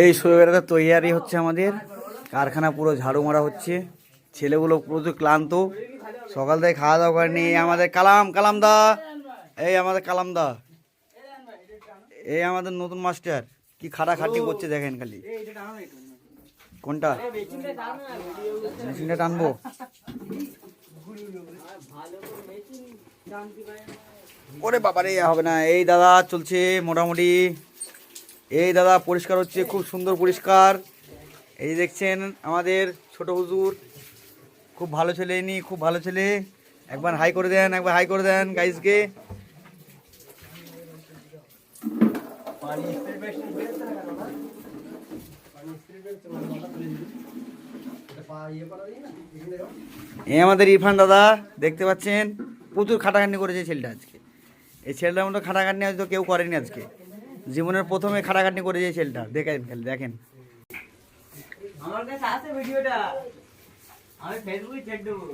এই শোয়েটারটা তৈরি হচ্ছে, আমাদের কারখানা পুরো ঝাড়ু মারা হচ্ছে। ছেলেগুলো প্রচুর ক্লান্ত, সকাল থেকে খাওয়া দাওয়া করেনি। আমাদের কালাম দা, এই আমাদের কালাম দা, এই আমাদের নতুন মাস্টার কি খাটাখাটি করছে দেখেন খালি। কোনটা মেশিনটা টানবো? ওরে বাবারে হবে না। এই দাদা চলছে মোটামুটি, এই দাদা পরিষ্কার হচ্ছে, খুব সুন্দর পরিষ্কার। এই দেখছেন আমাদের ছোট হুজুর, খুব ভালো ছেলে, ইনি খুব ভালো ছেলে। একবার হাই করে দেন, একবার হাই করে দেন গাইজকে। এই আমাদের ইরফান দাদা দেখতে পাচ্ছেন, প্রচুর খাটাখাটনি করেছে ছেলেটা আজকে। এই ছেলেটার মতো খাটাখাটনি হয়তো কেউ করেনি আজকে, জীবনের প্রথমে খাটাখাটনি করেছে এই ছেলেটা। দেখেন আমার কাছে আছে ভিডিওটা, আমি ফেসবুকে ছেড়ে দেবো।